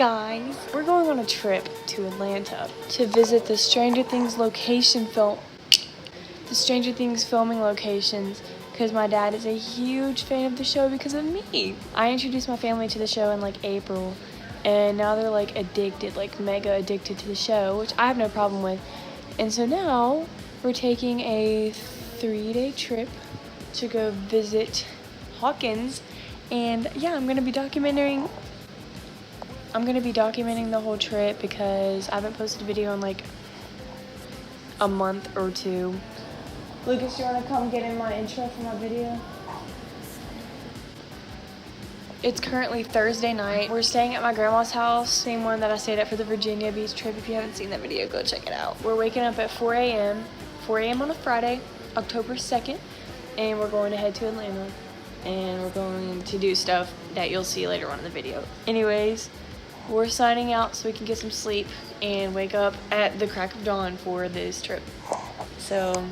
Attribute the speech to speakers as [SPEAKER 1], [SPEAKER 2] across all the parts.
[SPEAKER 1] guys, we're going on a trip to Atlanta to visit the Stranger Things filming locations because my dad is a huge fan of the show because of me. I introduced my family to the show in like April, and now they're like addicted, like mega addicted to the show, which I have no problem with. And so now we're taking a 3-day trip to go visit Hawkins, and yeah, I'm gonna be documenting the whole trip because I haven't posted a video in like a month or two. Lucas, you wanna come get in my intro for my video? It's currently Thursday night. We're staying at my grandma's house, same one that I stayed at for the Virginia Beach trip. If you haven't seen that video, go check it out. We're waking up at 4 a.m. on a Friday, October 2nd, and we're going to head to Atlanta, and we're going to do stuff that you'll see later on in the video. Anyways, we're signing out so we can get some sleep and wake up at the crack of dawn for this trip. So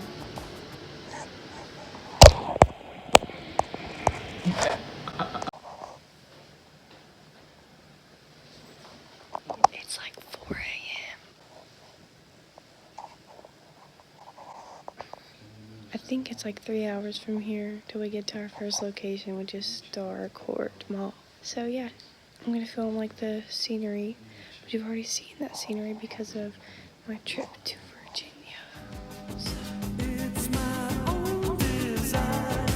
[SPEAKER 1] it's like 4 a.m. I think it's like 3 hours from here till we get to our first location, which is Starcourt Mall. So yeah, I'm gonna film like the scenery, but you've already seen that scenery because of my trip to Virginia. So. It's my own design.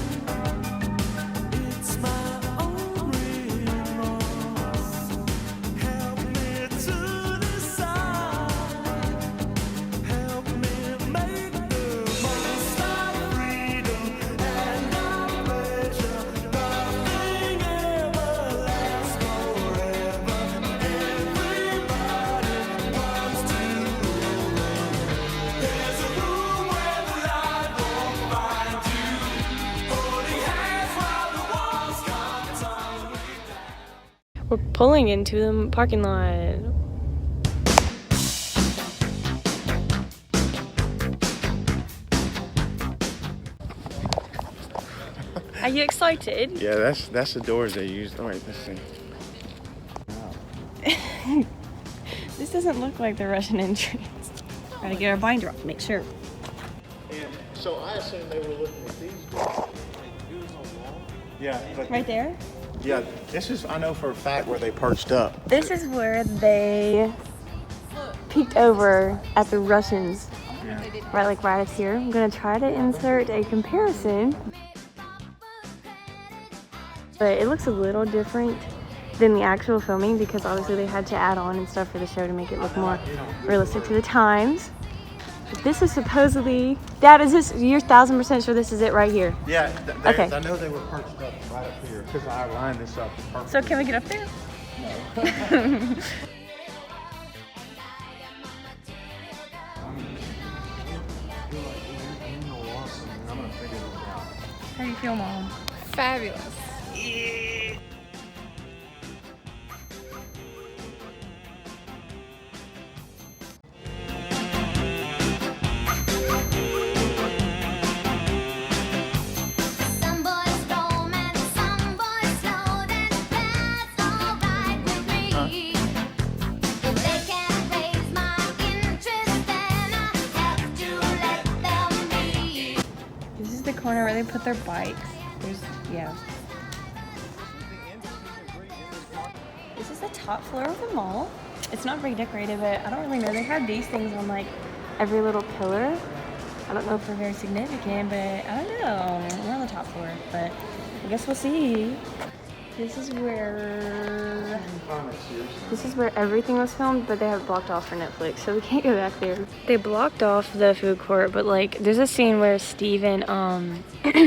[SPEAKER 1] It's my own remorse. Help me to decide. Help me make the most of freedom and our pleasure. Nothing ever lasts forever. Everybody wants to roll. There's a room where the light won't find you. Holding hands while the walls come tumbling down. We're pulling into the parking lot. Are you excited?
[SPEAKER 2] Yeah, that's the doors they used. All right, let's see.
[SPEAKER 1] This doesn't look like the Russian entrance. Gotta get our binder off, make sure.
[SPEAKER 2] And so I assume they were looking at these doors. Yeah, but
[SPEAKER 1] Right there?
[SPEAKER 2] yeah, this is, I know for a fact where they perched up.
[SPEAKER 1] This is where they peeked over at the Russians.
[SPEAKER 2] Yeah.
[SPEAKER 1] Right up here. I'm gonna try to insert a comparison. But it looks a little different than the actual filming because obviously they had to add on and stuff for the show to make it look more realistic to the times. But this is supposedly, Dad, is this, you're 1000% sure this is it right here?
[SPEAKER 2] Yeah,
[SPEAKER 1] Okay.
[SPEAKER 2] I know they were perched up right up here because I lined this up perfectly.
[SPEAKER 1] So can we get up there? How do you feel, Mom?
[SPEAKER 3] Fabulous.
[SPEAKER 4] Some boys roam and some boys slow, then that's alright with me. If they can't raise my interest, then I have to let them be.
[SPEAKER 1] This is the corner where they put their bikes. Yeah. This is the top floor of the mall. It's not very decorated, but I don't really know. They have these things on like every little pillar. I don't know if they're very significant, but I don't know. We're on the top floor, but I guess we'll see. This is where everything was filmed, but they have it blocked off for Netflix, so we can't go back there. They blocked off the food court, but like there's a scene where Steve and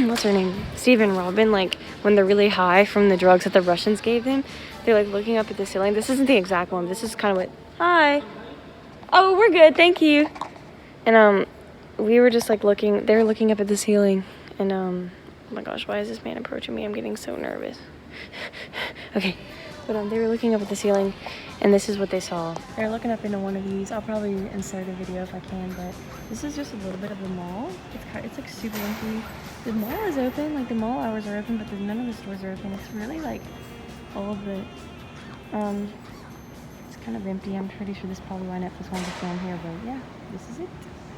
[SPEAKER 1] what's her name? Steve and Robin, like when they're really high from the drugs that the Russians gave them, they're like looking up at the ceiling. This isn't the exact one. This is kind of what. Hi. Oh, we're good, thank you. And we were just like looking. They were looking up at the ceiling, and oh my gosh, why is this man approaching me? I'm getting so nervous. Okay, but they were looking up at the ceiling, and this is what they saw. They're looking up into one of these. I'll probably insert a video if I can, but this is just a little bit of the mall. It's like super empty. The mall is open, like the mall hours are open, but none of the stores are open. It's really like all of the kind of empty. I'm pretty sure this is probably why Netflix wanted to film here, but yeah, this is it.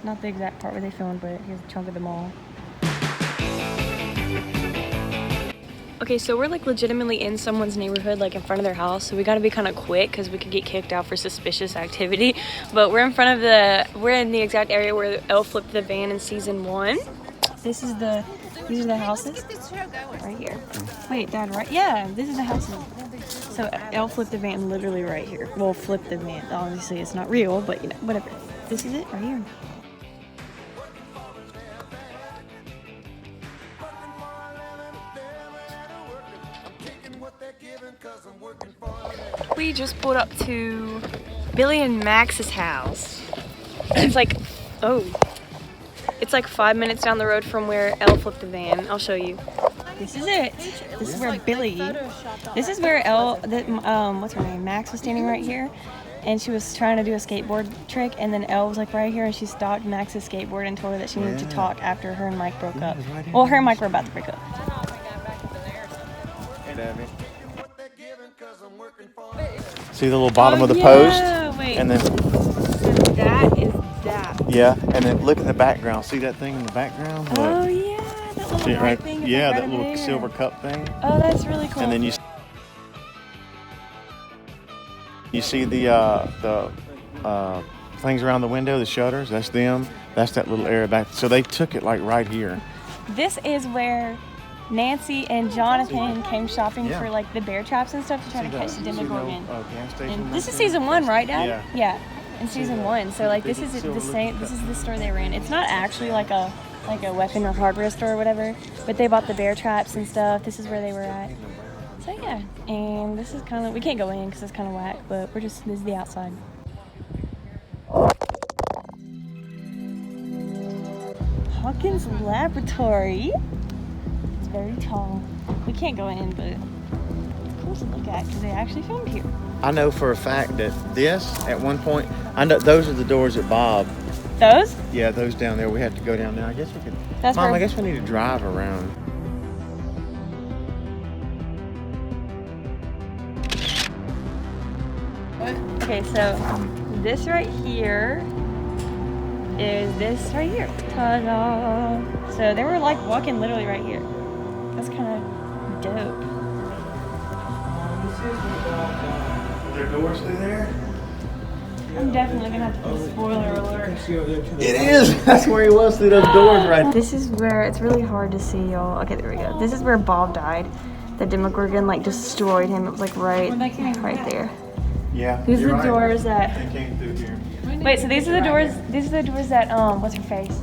[SPEAKER 1] Not the exact part where they filmed, but here's a chunk of the mall. Okay, so we're like legitimately in someone's neighborhood, like in front of their house, so we gotta be kind of quick because we could get kicked out for suspicious activity. But we're in the exact area where Elle flipped the van in season 1. These are the houses right here. Wait, Dad, right? Yeah, this is the houses. So Elle flipped the van literally right here. Well, flipped the van. Obviously, it's not real, but you know, whatever. This is it right here. We just pulled up to Billy and Max's house. It's like 5 minutes down the road from where Elle flipped the van. I'll show you. This is it. This is where Billy. This is where Elle, what's her name? Max was standing right here, and she was trying to do a skateboard trick, and then Elle was like right here, and she stopped Max's skateboard and told her that she needed to talk after her and Mike broke up. Well, her and Mike were about to break up.
[SPEAKER 2] See the little bottom of the post?
[SPEAKER 1] Wait.
[SPEAKER 2] And then,
[SPEAKER 1] So that is that.
[SPEAKER 2] yeah, and then look in the background. See that thing in the background? Look.
[SPEAKER 1] Oh yeah, that little
[SPEAKER 2] See it
[SPEAKER 1] white thing. Is
[SPEAKER 2] yeah,
[SPEAKER 1] like
[SPEAKER 2] that
[SPEAKER 1] right
[SPEAKER 2] little
[SPEAKER 1] there.
[SPEAKER 2] silver cup thing.
[SPEAKER 1] Oh, that's really cool.
[SPEAKER 2] And then you see the things around the window, the shutters. That's them. That's that little area back. So they took it like right here.
[SPEAKER 1] This is where Nancy and Jonathan came shopping for like the bear traps and stuff to try to catch the Demogorgon. And this is season 1, right, Dad? Yeah. In season 1. So like this is the same. This is the store they were in. It's not actually like a weapon or hardware store or whatever, but they bought the bear traps and stuff. This is where they were at. So yeah, and this is kind of, we can't go in because it's kind of whack, but this is the outside. Hawkins Laboratory. It's very tall. We can't go in, but it's cool to look at because they actually filmed here.
[SPEAKER 2] I know for a fact that this, at one point, I know those are the doors that Bob.
[SPEAKER 1] Those?
[SPEAKER 2] Yeah, those down there. We have to go down there. I guess we could.
[SPEAKER 1] That's
[SPEAKER 2] Mom,
[SPEAKER 1] where-
[SPEAKER 2] I guess we need to drive around.
[SPEAKER 1] Okay, so this right here is this right here. Ta-da! So they were like walking literally right here. That's kind of dope.
[SPEAKER 2] Are there doors through there?
[SPEAKER 1] I'm definitely gonna have to put a spoiler alert.
[SPEAKER 2] It is. That's where he was through those doors right.
[SPEAKER 1] This is where it's really hard to see, y'all. Okay, there we go. This is where Bob died. The Demogorgon like destroyed him. It was like right there.
[SPEAKER 2] Yeah.
[SPEAKER 1] These are
[SPEAKER 2] you're
[SPEAKER 1] the
[SPEAKER 2] right.
[SPEAKER 1] doors that.
[SPEAKER 2] They came through here.
[SPEAKER 1] Wait, so these are the doors. These are the doors that what's her face?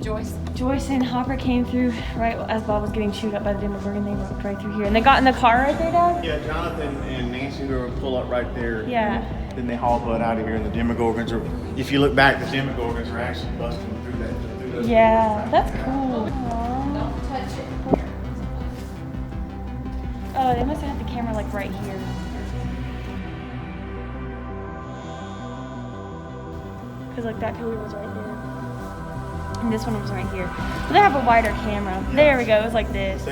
[SPEAKER 1] Joyce and Hopper came through right as Bob was getting chewed up by the Demogorgon. They walked right through here, and they got in the car right there, Dad.
[SPEAKER 2] Yeah, Jonathan and Nancy were pull up right there.
[SPEAKER 1] Yeah.
[SPEAKER 2] Then they haul Bud out of here, and the Demogorgons are. If you look back, the Demogorgons are actually busting through that. Through those
[SPEAKER 1] Yeah, that's cool. Don't touch it. Oh, they must have had the camera like right here. Because like that pillar was right there. And this one was right here. But they have a wider camera. Yeah. There we go, it was like this.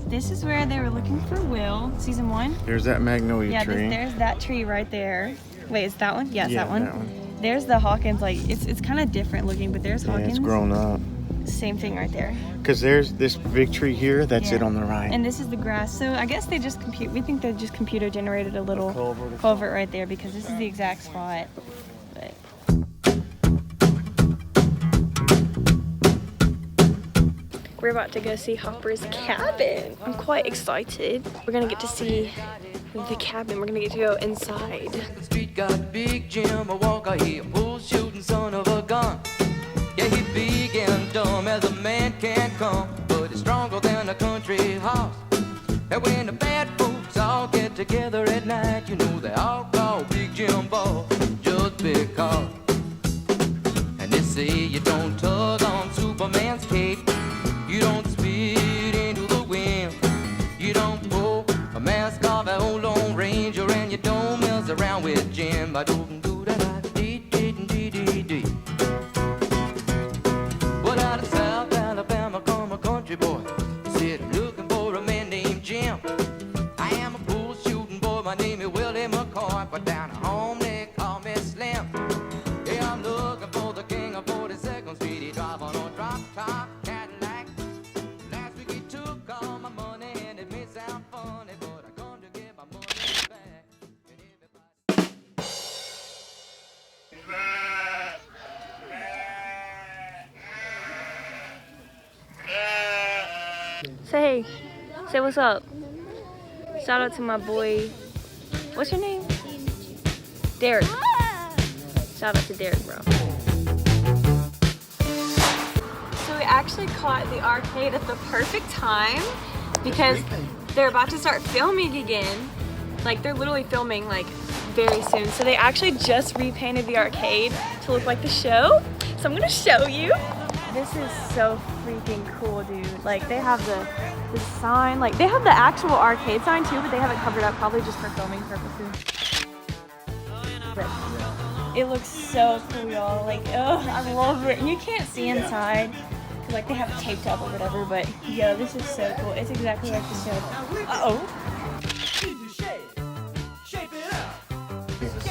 [SPEAKER 1] This is where they were looking for Will, season 1.
[SPEAKER 2] There's that magnolia tree.
[SPEAKER 1] Yeah, there's that tree right there. Wait, is that one? Yeah, it's
[SPEAKER 2] Yeah,
[SPEAKER 1] that one. There's the Hawkins, like, it's kind of different looking, but there's Hawkins.
[SPEAKER 2] Yeah, it's grown up.
[SPEAKER 1] Same thing right there.
[SPEAKER 2] Because there's this big tree here, that's it on the right.
[SPEAKER 1] And this is the grass. So I guess they just we think they just computer generated a little culvert right there because this is the exact spot. But we're about to go see Hopper's cabin. I'm quite excited. We're gonna get to see the cabin. We're gonna get to go inside.
[SPEAKER 3] The street got a big Jim, a walker, he a bull shooting son of a gun. Yeah, he big and dumb as a man can come, but he's stronger than a country horse. And when the bad folks all get together at night, you know they all call Big Jim Boss just because. And they say you don't tug on Superman's cape, you don't spit into the wind, you don't pull a mask off an old Lone Ranger, and you don't mess around with Jim. I don't do that. Well, out of South Alabama come a country boy, said looking for a man
[SPEAKER 1] Say hey. Say what's up. Shout out to my boy. What's your name? Derek. Shout out to Derek, bro. So we actually caught the arcade at the perfect time because they're about to start filming again. Like they're literally filming like very soon. So they actually just repainted the arcade to look like the show. So I'm gonna show you. This is so freaking cool, dude. Like they have the sign, like they have the actual arcade sign too, but they have it covered up probably just for filming purposes. But it looks so cool, y'all. Like, oh, I love it. You can't see inside, cause like they have it taped up or whatever, but yo, this is so cool. It's exactly like the show. Uh-oh.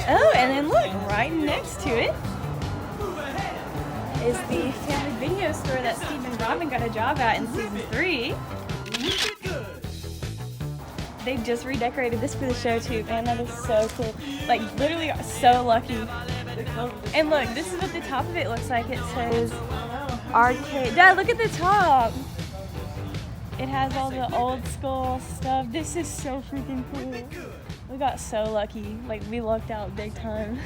[SPEAKER 1] Oh, and then look, right next to it is the family video store that Steve and Robin got a job at in season 3. They just redecorated this for the show too, man. That is so cool. Like literally so lucky. And look, this is what the top of it looks like. It says arcade. Dad, look at the top. It has all the old school stuff. This is so freaking cool. We got so lucky. Like we lucked out big time.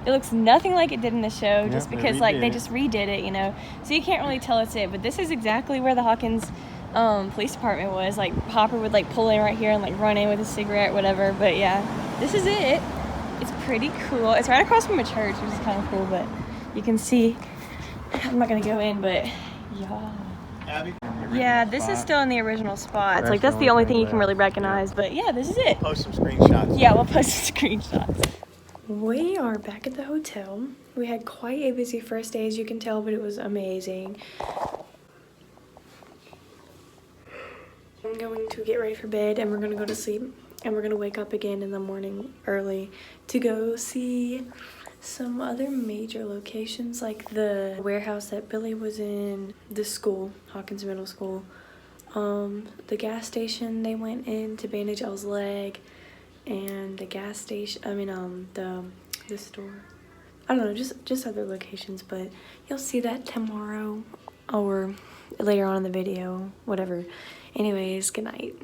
[SPEAKER 1] It looks nothing like it did in the show, just because like they just redid it, you know. So you can't really tell it's it, but this is exactly where the Hawkins police department was. Like Hopper would like pull in right here and like run in with a cigarette, whatever. But yeah, this is it. It's pretty cool. It's right across from a church, which is kind of cool. But you can see. I'm not gonna go in, but yeah. Yeah, this is still in the original spots. Like that's the only thing you can really recognize. But yeah, this is it.
[SPEAKER 2] Post some screenshots.
[SPEAKER 1] Yeah, we'll post some screenshots. We are back at the hotel. We had quite a busy first day, as you can tell, but it was amazing. I'm going to get ready for bed and we're gonna go to sleep, and we're gonna wake up again in the morning early to go see some other major locations, like the warehouse that Billy was in, the school, Hawkins Middle School, the gas station they went in to bandage Elle's leg, and the gas station, the store. I don't know, just other locations, but you'll see that tomorrow or later on in the video, whatever. Anyways, good night.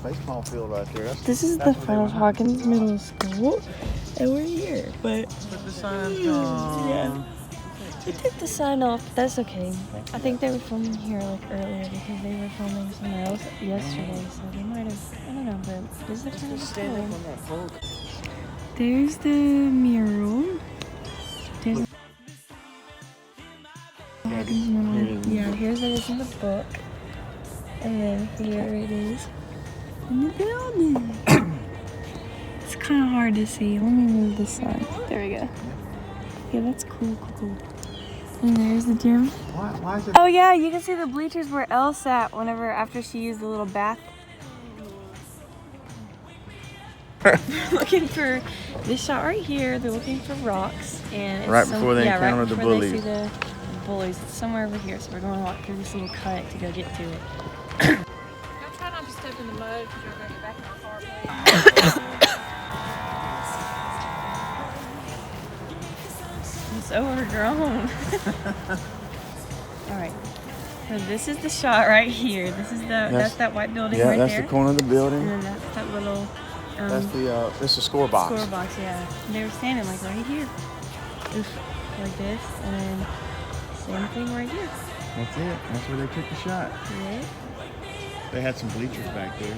[SPEAKER 2] Baseball field right there.
[SPEAKER 1] This is the front of Hawkins Middle School, and we're here, but
[SPEAKER 2] Put the signs on.
[SPEAKER 1] yeah. They took the sign off. That's okay. I think they were filming here like earlier because they were filming somewhere else yesterday, so they might have. I don't know, but this is the front of the school. There's the mural. There's yeah, here's it is in the book, and then here it is in the building. It's kind of hard to see. Let me move this side. There we go. Yeah, that's cool. And there's the gym.
[SPEAKER 2] Why is it?
[SPEAKER 1] Oh yeah, you can see the bleachers where Elle sat whenever after she used the little bath. Looking for this shot right here. They're looking for rocks, and it's
[SPEAKER 2] Right before they encounter
[SPEAKER 1] right
[SPEAKER 2] the
[SPEAKER 1] before
[SPEAKER 2] bullies.
[SPEAKER 1] They see the bullies. It's somewhere over here, so we're going to walk through this little cut to go get to it. Don't try not to step in the mud because you're going to get back in the car. It's overgrown. All right. So this is the shot right here. This is that's that white building right there.
[SPEAKER 2] Yeah, that's the corner of the building.
[SPEAKER 1] And then that's that little.
[SPEAKER 2] That's the score box.
[SPEAKER 1] Score box, yeah. And they were standing like right here. Oof, like this, and then same thing right here.
[SPEAKER 2] That's it. That's where they took the shot.
[SPEAKER 1] Yeah.
[SPEAKER 2] They had some bleachers back there.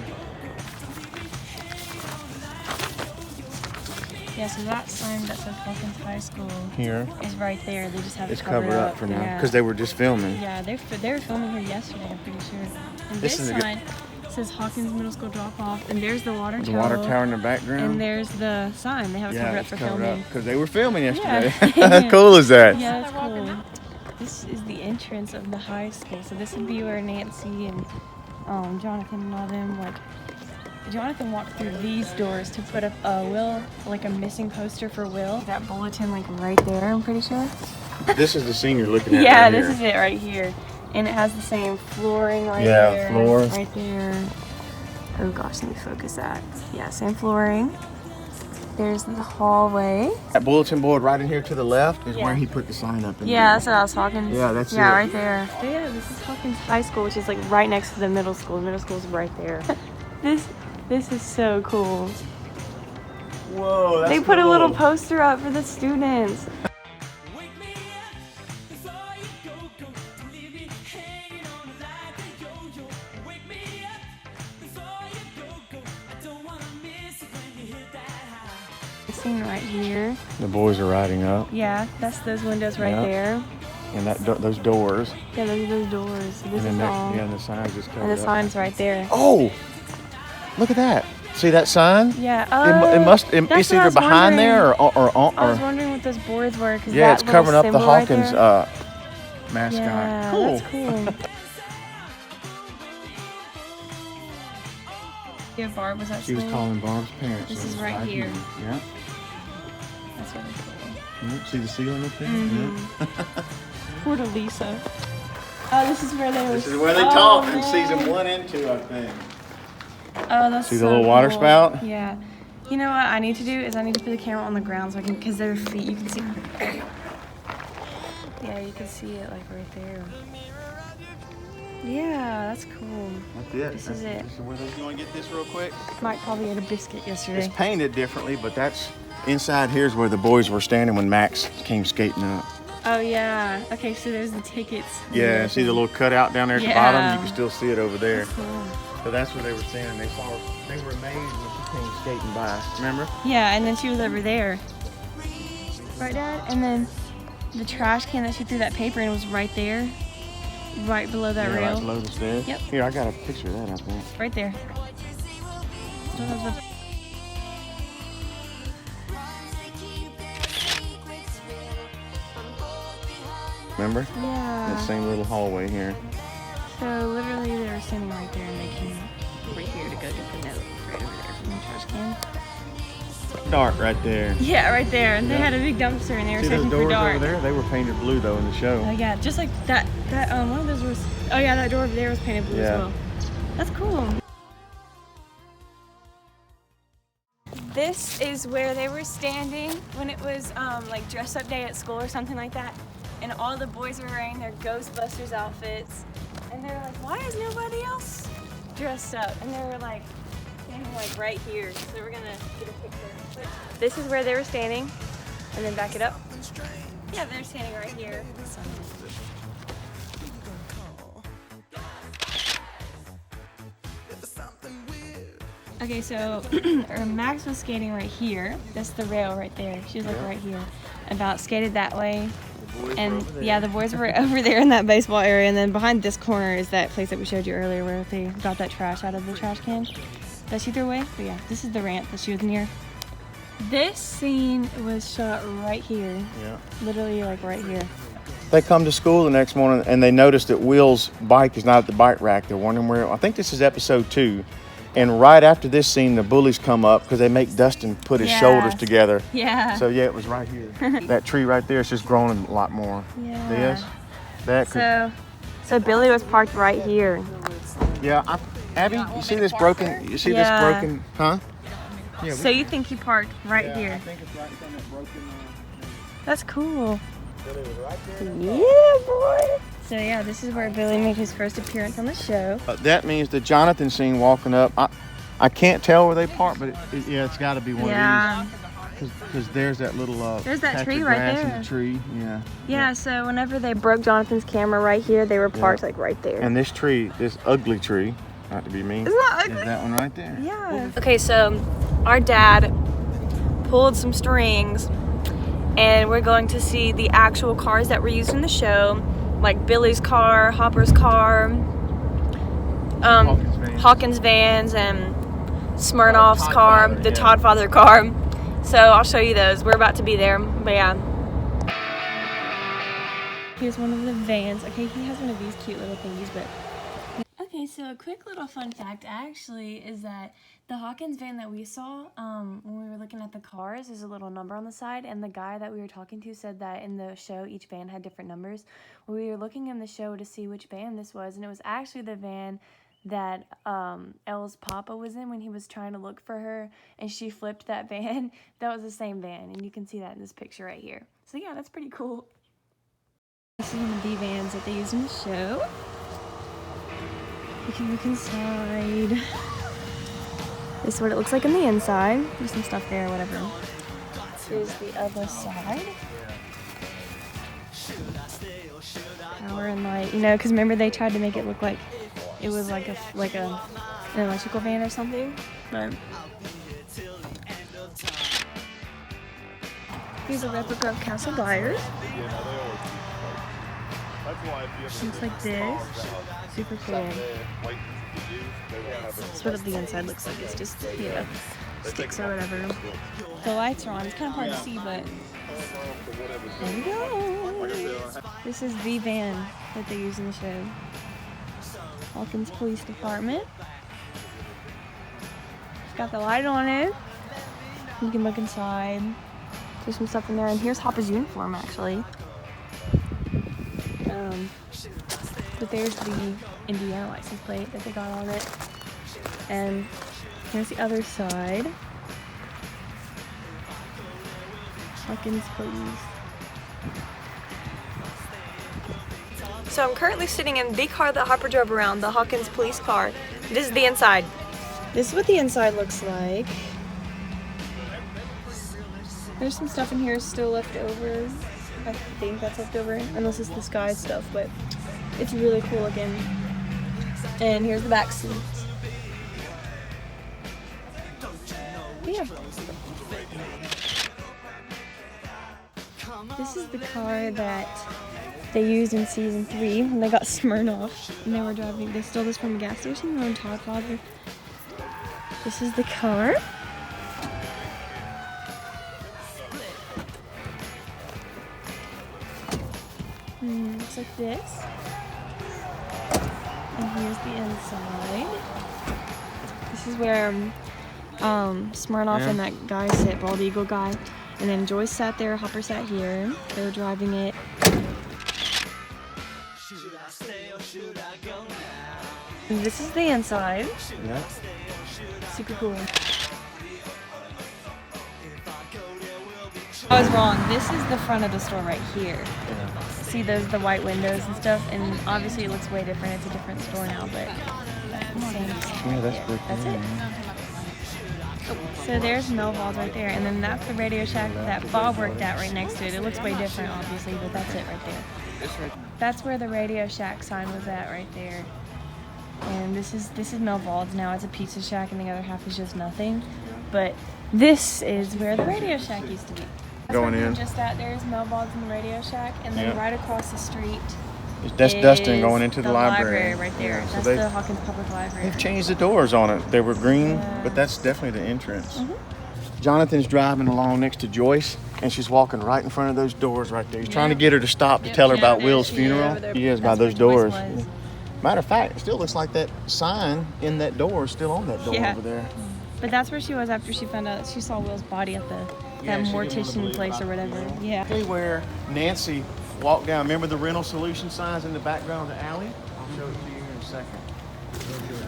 [SPEAKER 1] Yeah, so that sign that says Hawkins High School
[SPEAKER 2] Here.
[SPEAKER 1] is right there. They just have
[SPEAKER 2] It's
[SPEAKER 1] it covered up
[SPEAKER 2] for now
[SPEAKER 1] yeah.
[SPEAKER 2] because they were just filming.
[SPEAKER 1] Yeah, they were filming here yesterday, I'm pretty sure. And
[SPEAKER 2] This
[SPEAKER 1] this
[SPEAKER 2] is a
[SPEAKER 1] sign says Hawkins Middle School drop off, and there's the water
[SPEAKER 2] The
[SPEAKER 1] tower.
[SPEAKER 2] water tower in the background.
[SPEAKER 1] And there's the sign. They have it covered up for filming.
[SPEAKER 2] because they were filming yesterday.
[SPEAKER 1] Yeah.
[SPEAKER 2] How cool is that?
[SPEAKER 1] Yeah, that's cool. This is the entrance of the high school. So this would be where Nancy and Jonathan and all them, like, Jonathan walked through these doors to put up Will, like a missing poster for Will. That bulletin, like right there, I'm pretty sure.
[SPEAKER 2] This is the scene you're looking at.
[SPEAKER 1] Yeah,
[SPEAKER 2] right
[SPEAKER 1] this
[SPEAKER 2] here.
[SPEAKER 1] is it right here. And it has the same flooring right
[SPEAKER 2] Yeah,
[SPEAKER 1] there.
[SPEAKER 2] floor.
[SPEAKER 1] Right there. Oh gosh, let me focus that. Yeah, same flooring. There's the hallway.
[SPEAKER 5] That bulletin board right in here to the left is
[SPEAKER 1] Yeah.
[SPEAKER 5] where he put the sign up. In
[SPEAKER 1] Yeah, that's what I was talking.
[SPEAKER 5] Yeah, that's
[SPEAKER 1] Yeah,
[SPEAKER 5] it.
[SPEAKER 1] right there. So yeah, this is Hawkins High School, which is like right next to the middle school. The middle school's right there. This is so cool.
[SPEAKER 5] Whoa, that's
[SPEAKER 1] They put a
[SPEAKER 5] cool.
[SPEAKER 1] little poster up for the students. Scene right here.
[SPEAKER 5] The boys are riding up.
[SPEAKER 1] Yeah, that's those windows right
[SPEAKER 5] Yeah.
[SPEAKER 1] there.
[SPEAKER 5] And those doors.
[SPEAKER 1] Yeah, those are those doors. So this
[SPEAKER 5] And
[SPEAKER 1] is
[SPEAKER 5] then
[SPEAKER 1] all.
[SPEAKER 5] yeah, and the sign's just covered
[SPEAKER 1] And the
[SPEAKER 5] up.
[SPEAKER 1] sign's right there.
[SPEAKER 5] Oh, look at that. See that sign?
[SPEAKER 1] Yeah.
[SPEAKER 5] It's
[SPEAKER 1] that's what I
[SPEAKER 5] either
[SPEAKER 1] was
[SPEAKER 5] behind
[SPEAKER 1] wondering.
[SPEAKER 5] there or
[SPEAKER 1] I was wondering what those boards were. Cause
[SPEAKER 5] yeah,
[SPEAKER 1] that
[SPEAKER 5] it's
[SPEAKER 1] little
[SPEAKER 5] covering up the
[SPEAKER 1] symbol right
[SPEAKER 5] Hawkins
[SPEAKER 1] there-
[SPEAKER 5] mascot.
[SPEAKER 1] Yeah,
[SPEAKER 5] Cool.
[SPEAKER 1] that's cool. Yeah, Barb was at
[SPEAKER 5] She was
[SPEAKER 1] school.
[SPEAKER 5] calling Barb's parents.
[SPEAKER 1] This
[SPEAKER 5] so
[SPEAKER 1] is
[SPEAKER 5] it's
[SPEAKER 1] right here.
[SPEAKER 5] Yeah.
[SPEAKER 1] That's really cool.
[SPEAKER 5] See the ceiling up there?
[SPEAKER 1] Mm-hmm. Poor to Lisa. Oh, this is where they were.
[SPEAKER 5] This is where they
[SPEAKER 1] oh,
[SPEAKER 5] talk in
[SPEAKER 1] man.
[SPEAKER 5] season 1 and 2, I think.
[SPEAKER 1] Oh, that's
[SPEAKER 5] See the
[SPEAKER 1] so
[SPEAKER 5] little water
[SPEAKER 1] cool.
[SPEAKER 5] spout?
[SPEAKER 1] Yeah. You know what I need to do is I need to put the camera on the ground so I can, because their feet, you can see. Yeah, you can see it like right there. Yeah, that's cool.
[SPEAKER 5] That's it.
[SPEAKER 1] This is it.
[SPEAKER 5] This is where you want to get this real quick?
[SPEAKER 1] Mike probably ate a biscuit yesterday.
[SPEAKER 5] It's painted differently, but that's inside. Here's where the boys were standing when Max came skating up.
[SPEAKER 1] Oh yeah. Okay, so there's the tickets.
[SPEAKER 5] Yeah, see the little cutout down there at the
[SPEAKER 1] Yeah.
[SPEAKER 5] bottom? You can still see it over there.
[SPEAKER 1] Cool.
[SPEAKER 5] So that's where they were standing. They were amazed when she came skating by. Remember?
[SPEAKER 1] Yeah, and then she was over there. Right, Dad? And then the trash can that she threw that paper in was right there. Right below that
[SPEAKER 5] Yeah,
[SPEAKER 1] rail.
[SPEAKER 5] right below the stairs.
[SPEAKER 1] Yep.
[SPEAKER 5] Here, I got a picture of that, I think.
[SPEAKER 1] Right there.
[SPEAKER 5] Remember?
[SPEAKER 1] Yeah.
[SPEAKER 5] That same little hallway here.
[SPEAKER 1] So literally they were standing right there and they came right here to go get the note right over there from the trash can.
[SPEAKER 5] Dart right there.
[SPEAKER 1] Yeah, right there. And they had a big dumpster and they were
[SPEAKER 5] See those
[SPEAKER 1] searching for
[SPEAKER 5] doors
[SPEAKER 1] Dart.
[SPEAKER 5] over there? They were painted blue though in the show.
[SPEAKER 1] Oh yeah, just like that one of those was, oh yeah, that door over there was painted blue
[SPEAKER 5] Yeah.
[SPEAKER 1] as well. That's cool. This is where they were standing when it was like dress up day at school or something like that. And all the boys were wearing their Ghostbusters outfits. And they were like, why is nobody else dressed up? And they were like standing like right here. So we're gonna get a picture. This is where they were standing. And then back it up. Yeah, they're standing right here. Okay, so Max was skating right here. That's the rail right there. She was like right here. About skated that way. And yeah, the boys were over there in that baseball area. And then behind this corner is that place that we showed you earlier where they got that trash out of the trash can that she threw away. But yeah, this is the ramp that she was near. This scene was shot right here.
[SPEAKER 5] Yeah.
[SPEAKER 1] Literally like right here.
[SPEAKER 5] They come to school the next morning and they notice that Will's bike is not at the bike rack. They're wondering where. I think this is episode 2. And right after this scene, the bullies come up because they make Dustin put his
[SPEAKER 1] Yeah.
[SPEAKER 5] shoulders together.
[SPEAKER 1] Yeah.
[SPEAKER 5] So yeah, it was right here. That tree right there is just growing a lot more.
[SPEAKER 1] Yeah.
[SPEAKER 5] This, that. Could,
[SPEAKER 1] So Billy was parked right here.
[SPEAKER 5] yeah, Abby, you see this broken? You see
[SPEAKER 1] Yeah.
[SPEAKER 5] this broken? Huh? Yeah.
[SPEAKER 1] So you think he parked right
[SPEAKER 5] I
[SPEAKER 1] here?
[SPEAKER 5] think it's right from that broken.
[SPEAKER 1] That's cool.
[SPEAKER 5] Billy was right there.
[SPEAKER 1] Yeah, boy. So yeah, this is where Billy made his first appearance on the show.
[SPEAKER 5] That means the Jonathan scene walking up. I can't tell where they park, but yeah, it's got to be one
[SPEAKER 1] Yeah.
[SPEAKER 5] of these. Because there's that little
[SPEAKER 1] There's that
[SPEAKER 5] patch
[SPEAKER 1] tree
[SPEAKER 5] of
[SPEAKER 1] right
[SPEAKER 5] grass in
[SPEAKER 1] there.
[SPEAKER 5] the tree. Yeah.
[SPEAKER 1] Yeah, so whenever they broke Jonathan's camera right here, they were parked like right there.
[SPEAKER 5] And this tree, this ugly tree, not to be mean,
[SPEAKER 1] It's not
[SPEAKER 5] is
[SPEAKER 1] ugly.
[SPEAKER 5] that one right there.
[SPEAKER 1] Yeah. Okay, so our dad pulled some strings and we're going to see the actual cars that were used in the show, like Billy's car, Hopper's car, Hawkins vans, and Smirnoff's car, the Todd Father car. So I'll show you those. We're about to be there, but yeah. Here's one of the vans. Okay, he has one of these cute little thingies, but... Okay, so a quick little fun fact actually is that the Hawkins van that we saw when we were looking at the cars, there's a little number on the side, and the guy that we were talking to said that in the show each van had different numbers. We were looking in the show to see which van this was, and it was actually the van that Elle's papa was in when he was trying to look for her, and she flipped that van. That was the same van, and you can see that in this picture right here. So yeah, that's pretty cool. This is one of the vans that they use in the show. You can look inside. This is what it looks like on the inside. There's some stuff there, whatever. Here's the other side. Power and light, you know, because remember they tried to make it look like it was like an electrical van or something. But here's a replica of Castle Byers. Looks like this. Super cool. That's what the inside looks like. It's just, you know, sticks or whatever. The lights are on. It's kind of hard to see, but there we go. This is the van that they use in the show. Hawkins Police Department. It's got the light on it. You can look inside. There's some stuff in there, and here's Hopper's uniform actually. But there's the Indiana license plate that they got on it. And here's the other side. Hawkins Police. So I'm currently sitting in the car that Hopper drove around, the Hawkins police car. This is the inside. This is what the inside looks like. There's some stuff in here still left over. I think that's left over, unless it's the sky stuff, but it's really cool looking. And here's the back seat. Yeah. This is the car that they used in season 3 when they got Smirnoff and they were driving. They stole this from a gas station on Todd Father. This is the car. Looks like this. And here's the inside. This is where Smirnoff and that guy sit, Bald Eagle guy. And then Joyce sat there, Hopper sat here. They were driving it. And this is the inside.
[SPEAKER 5] Yeah.
[SPEAKER 1] Super cool. I was wrong. This is the front of the store right here. See those, the white windows and stuff, and obviously it looks way different. It's a different store now, but that's the same.
[SPEAKER 5] Yeah, that's pretty cool.
[SPEAKER 1] That's it. So there's Melvald's right there, and then that's the Radio Shack that Bob worked at right next to it. It looks way different, obviously, but that's it right there. That's where the Radio Shack sign was at right there. And this is Melvald's now. It's a pizza shack, and the other half is just nothing. But this is where the Radio Shack used to be.
[SPEAKER 5] Going in.
[SPEAKER 1] Just at there's Melvald's and the Radio Shack, and then right across the street.
[SPEAKER 5] That's Dustin going into the library.
[SPEAKER 1] Right there.
[SPEAKER 5] Yeah, so
[SPEAKER 1] that's the Hawkins Public Library.
[SPEAKER 5] They've changed the doors on it. They were green, but that's definitely the entrance. Jonathan's driving along next to Joyce, and she's walking right in front of those doors right there. He's trying to get her to stop to tell her about Will's funeral. He is by those doors. Matter of fact, it still looks like that sign in that door is still on that door over there.
[SPEAKER 1] But that's where she was after she found out she saw Will's body at that mortician place or whatever. Yeah.
[SPEAKER 5] Where Nancy walked down. Remember the rental solution signs in the background of the alley? I'll show it to you in a second.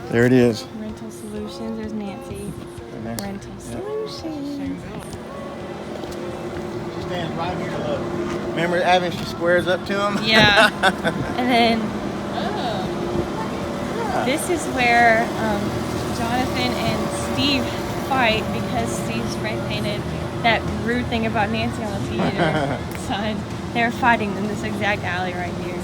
[SPEAKER 5] There it is.
[SPEAKER 1] Rental Solutions. There's Nancy. Rental Solutions.
[SPEAKER 5] She stands right here to look. Remember Abby, she squares up to him?
[SPEAKER 1] Yeah. And then this is where Jonathan and Steve fight because Steve spray painted that rude thing about Nancy on the theater sign. They're fighting in this exact alley right here.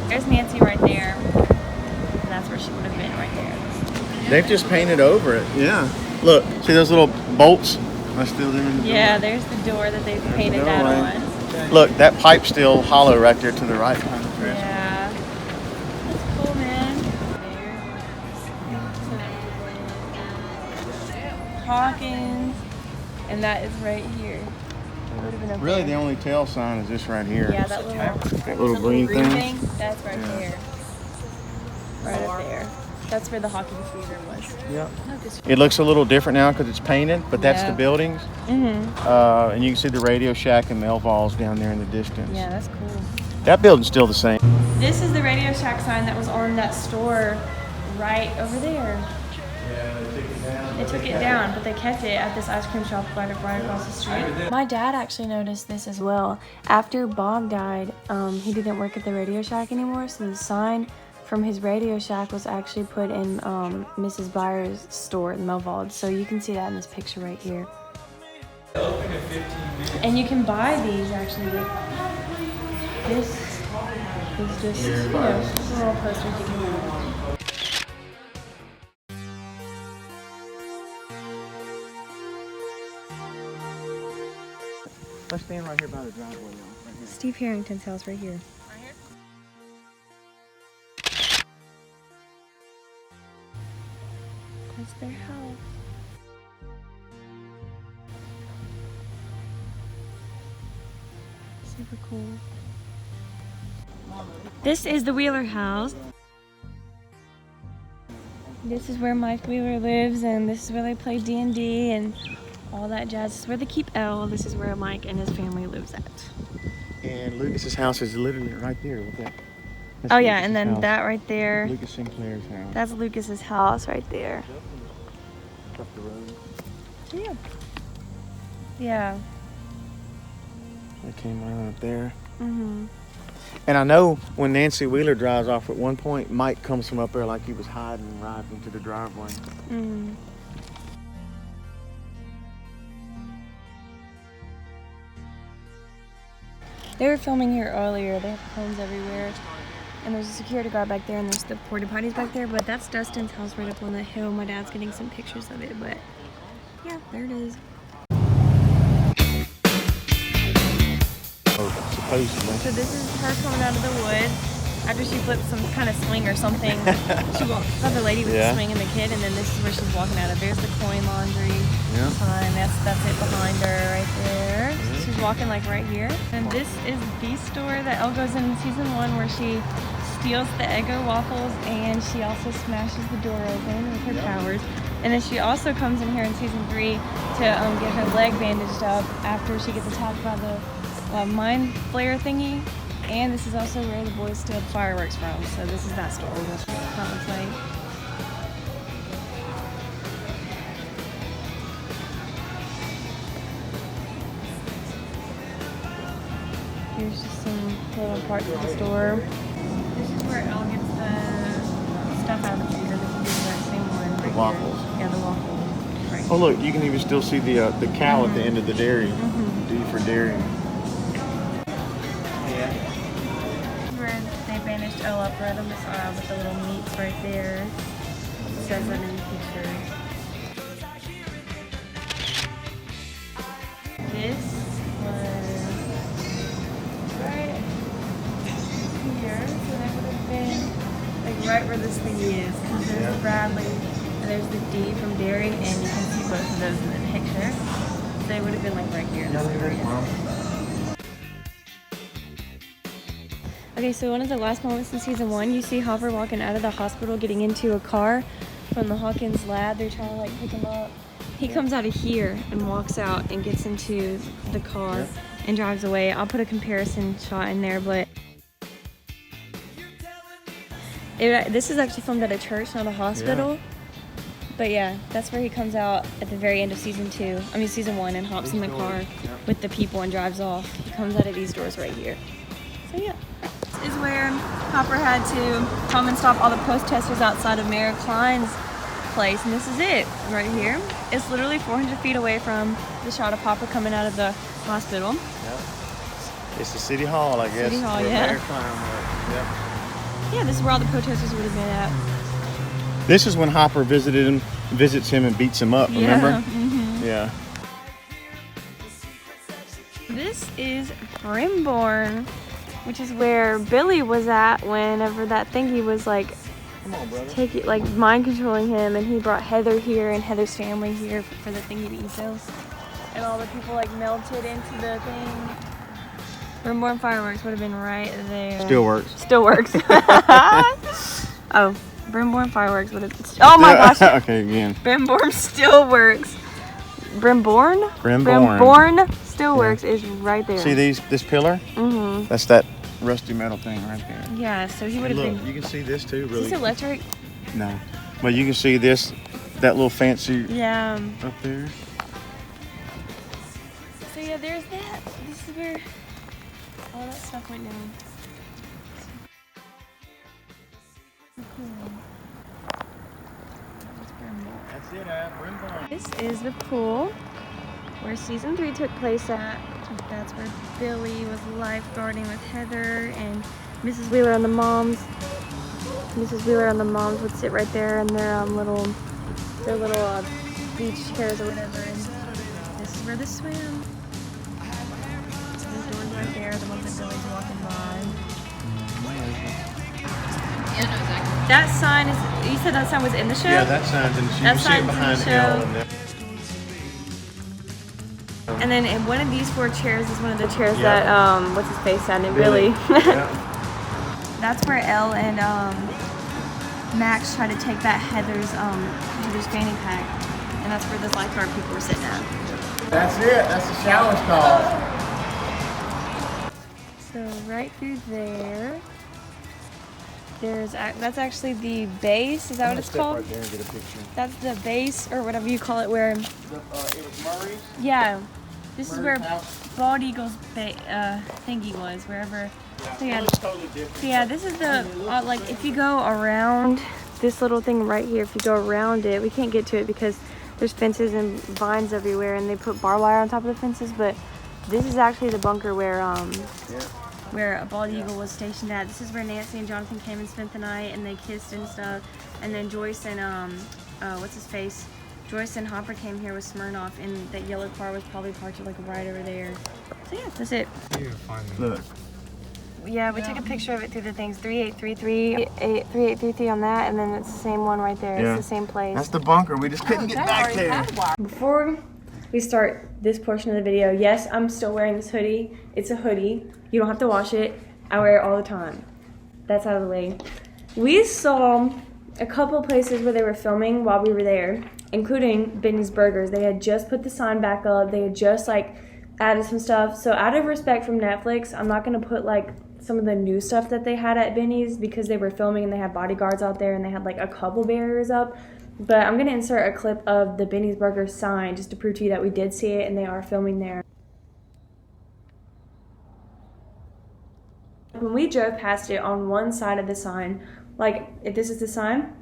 [SPEAKER 1] There's Nancy right there. And that's where she would have been right there.
[SPEAKER 5] They've just painted over it. Yeah. Look, see those little bolts? Am I still there in the door?
[SPEAKER 1] Yeah, there's the door that they've painted that on.
[SPEAKER 5] Look, that pipe's still hollow right there to the right behind the dresser.
[SPEAKER 1] Yeah. That's cool, man. Hawkins. And that is right here.
[SPEAKER 5] Really, the only tail sign is this right here.
[SPEAKER 1] Yeah, that little
[SPEAKER 5] green thing.
[SPEAKER 1] That's right there. Right up there. That's where the Hawkins Theater was.
[SPEAKER 5] Yeah. It looks a little different now because it's painted, but that's the buildings. And you can see the Radio Shack and Melvald's down there in the distance.
[SPEAKER 1] Yeah, that's cool.
[SPEAKER 5] That building's still the same.
[SPEAKER 1] This is the Radio Shack sign that was on that store right over there.
[SPEAKER 5] Yeah, they took it down.
[SPEAKER 1] They took it down, but they kept it at this ice cream shop right across the street. My dad actually noticed this as well. After Bob died, he didn't work at the Radio Shack anymore, so the sign from his Radio Shack was actually put in Mrs. Byers' store in Melvald. So you can see that in this picture right here. And you can buy these actually. This is just, you know, just a little poster you can buy.
[SPEAKER 5] Let's stand right here by the driveway, y'all. Right here.
[SPEAKER 1] Steve Harrington's house right here. That's their house. Super cool. This is the Wheeler house. This is where Mike Wheeler lives, and this is where they play D&D and all that jazz. This is where they keep Elle. This is where Mike and his family lives at.
[SPEAKER 5] And Lucas's house is literally right there. Look at that. That's
[SPEAKER 1] Oh yeah,
[SPEAKER 5] Lucas's
[SPEAKER 1] and then
[SPEAKER 5] house.
[SPEAKER 1] that right there.
[SPEAKER 5] Lucas Sinclair's house.
[SPEAKER 1] That's Lucas's house right there.
[SPEAKER 5] Up the road.
[SPEAKER 1] Yeah. Yeah.
[SPEAKER 5] They came around up there.
[SPEAKER 1] Mhm.
[SPEAKER 5] And I know when Nancy Wheeler drives off at one point, Mike comes from up there like he was hiding and riding into the driveway.
[SPEAKER 1] Mhm. They were filming here earlier. They have phones everywhere. And there's a security guard back there, and there's the porta potties back there. But that's Dustin's house right up on that hill. My dad's getting some pictures of it, but yeah, there it is.
[SPEAKER 5] Oh, supposedly.
[SPEAKER 1] So this is her coming out of the woods after she flipped some kind of swing or something. She saw the lady with the swing and the kid, and then this is where she's walking out of. There's the coin laundry sign. That's it behind her right there. She's walking like right here. And this is the store that Elle goes in season 1 where she steals the Eggo waffles, and she also smashes the door open with her powers. And then she also comes in here in season 3 to get her leg bandaged up after she gets attacked by the mind flare thingy. And this is also where the boys steal fireworks from. So this is that store. That looks like. Here's just some little parts of the store. This is where Elle gets the stuff out of the freezer. This is the exact same one. Right
[SPEAKER 5] The waffles.
[SPEAKER 1] Here. Yeah, the waffles. Right.
[SPEAKER 5] Oh look, you can even still see the cow at the end of the dairy. D for dairy.
[SPEAKER 1] Where they banished Elle up right on this aisle with the little meats right there. It says that in the picture. This was right here, so that would have been like right where this thing is. Because there's the Bradley and there's the D from Dairy, and you can see both of those in the picture. So they would have been like right here in this area. Okay, so one of the last moments in season 1, you see Hopper walking out of the hospital getting into a car from the Hawkins lab. They're trying to like pick him up. He comes out of here and walks out and gets into the car and drives away. I'll put a comparison shot in there, but this is actually filmed at a church, not a hospital. But yeah, that's where he comes out at the very end of season 1, and hops in the car with the people and drives off. He comes out of these doors right here. So yeah. This is where Hopper had to come and stop all the protesters outside of Mayor Klein's place, and this is it right here. It's literally 400 feet away from the shot of Hopper coming out of the hospital.
[SPEAKER 5] Yep. It's the city hall, I guess.
[SPEAKER 1] City hall,
[SPEAKER 5] where
[SPEAKER 1] yeah.
[SPEAKER 5] Mayor Klein was. Yep.
[SPEAKER 1] Yeah, this is where all the protesters would have been at.
[SPEAKER 5] This is when Hopper visits him and beats him up, remember?
[SPEAKER 1] Yeah. Mm-hmm.
[SPEAKER 5] Yeah.
[SPEAKER 1] This is Brimborn, which is where Billy was at whenever that thingy was like
[SPEAKER 5] Come on, brother.
[SPEAKER 1] like mind controlling him, and he brought Heather here and Heather's family here for the thingy to eat those. And all the people like melted into the thing. Brimborn fireworks would have been right there.
[SPEAKER 5] Still works.
[SPEAKER 1] Still works. Oh, Brimborn fireworks would have. Oh my gosh.
[SPEAKER 5] Okay, again.
[SPEAKER 1] Brimborn still works. Brimborn?
[SPEAKER 5] Brimborn
[SPEAKER 1] still works is right there.
[SPEAKER 5] See this pillar?
[SPEAKER 1] Mm-hmm.
[SPEAKER 5] That's that rusty metal thing right there.
[SPEAKER 1] Yeah, so he would have
[SPEAKER 5] Look,
[SPEAKER 1] been.
[SPEAKER 5] you can see this too,
[SPEAKER 1] Is
[SPEAKER 5] really.
[SPEAKER 1] this electric?
[SPEAKER 5] No. But you can see that little fancy
[SPEAKER 1] Yeah.
[SPEAKER 5] up there.
[SPEAKER 1] So yeah, there's that. This is where all that stuff went down.
[SPEAKER 5] That's it, Brim.
[SPEAKER 1] This is the pool where season 3 took place at. That's where Billy was lifeguarding with Heather and Mrs. Wheeler and the moms. Mrs. Wheeler and the moms would sit right there in their little beach chairs or whatever. And this is where they swim. These doors right there, the ones that Billy's walking by. That sign is, you said that sign was in the show?
[SPEAKER 5] Yeah, that sign's in the show.
[SPEAKER 1] That
[SPEAKER 5] You see it
[SPEAKER 1] sign's in
[SPEAKER 5] behind
[SPEAKER 1] the
[SPEAKER 5] L
[SPEAKER 1] show.
[SPEAKER 5] in there.
[SPEAKER 1] And then in one of these 4 chairs is one of the chairs
[SPEAKER 5] Yeah.
[SPEAKER 1] that, what's his face sat in, Billy.
[SPEAKER 5] Yeah.
[SPEAKER 1] That's where Elle and Max tried to take back Heather's fanny pack. And that's where the lifeguard people were sitting at.
[SPEAKER 5] That's it. That's the shower stall.
[SPEAKER 1] So right through there, that's actually the base. Is that what it's called?
[SPEAKER 5] Right there and get a picture.
[SPEAKER 1] That's the base or whatever you call it. Where
[SPEAKER 5] It was Murray's.
[SPEAKER 1] yeah, this is where
[SPEAKER 5] Murray's house.
[SPEAKER 1] Bald Eagle's thingy was. Wherever. So yeah.
[SPEAKER 5] It's totally different.
[SPEAKER 1] So yeah, this is the, like, if you go around this little thing right here, if you go around it, we can't get to it because there's fences and vines everywhere and they put barbed wire on top of the fences, but this is actually the bunker where where a bald eagle was stationed at. This is where Nancy and Jonathan came and spent the night and they kissed and stuff, and then Joyce and what's his face? Joyce and Hopper came here with Smirnoff, and that yellow car was probably parked like right over there. So yeah, that's it.
[SPEAKER 5] Look.
[SPEAKER 1] Yeah, we took a picture of it through the things. 3833 on that, and then it's the same one right there.
[SPEAKER 5] Yeah.
[SPEAKER 1] It's the same place.
[SPEAKER 5] That's the bunker. We just couldn't get back there.
[SPEAKER 1] Before we start this portion of the video, yes, I'm still wearing this hoodie. It's a hoodie. You don't have to wash it. I wear it all the time. That's out of the way. We saw a couple places where they were filming while we were there, including Benny's Burgers. They had just put the sign back up. They had just added some stuff. So out of respect from Netflix, I'm not gonna put some of the new stuff that they had at Benny's because they were filming and they had bodyguards out there and they had a couple barriers up. But I'm gonna insert a clip of the Benny's Burgers sign just to prove to you that we did see it and they are filming there. When we drove past it, on one side of the sign, if this is the sign,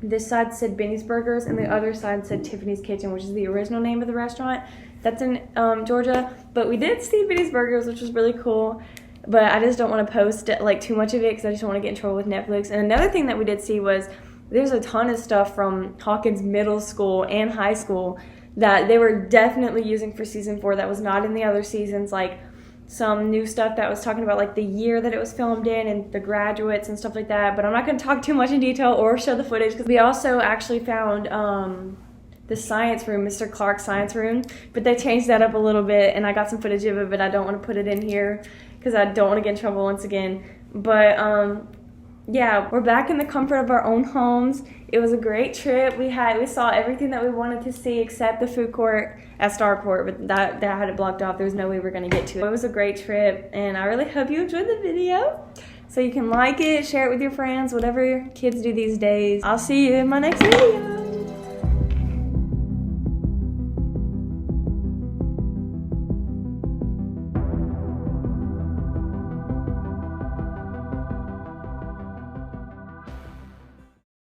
[SPEAKER 1] this side said Benny's Burgers and the other side said Tiffany's Kitchen, which is the original name of the restaurant. That's in Georgia. But we did see Benny's Burgers, which was really cool. But I just don't want to post too much of it because I just don't want to get in trouble with Netflix. And another thing that we did see was there's a ton of stuff from Hawkins Middle School and High School that they were definitely using for season 4 that was not in the other seasons. Some new stuff that was talking about the year that it was filmed in and the graduates and stuff like that. But I'm not going to talk too much in detail or show the footage because we also actually found the science room, Mr. Clark's science room. But they changed that up a little bit and I got some footage of it, but I don't want to put it in here because I don't want to get in trouble once again. But yeah, we're back in the comfort of our own homes. It was a great trip. We saw everything that we wanted to see except the food court at Starcourt, but that had it blocked off. There was no way we were going to get to it. It was a great trip, and I really hope you enjoyed the video. So you can like it, share it with your friends, whatever kids do these days. I'll see you in my next video.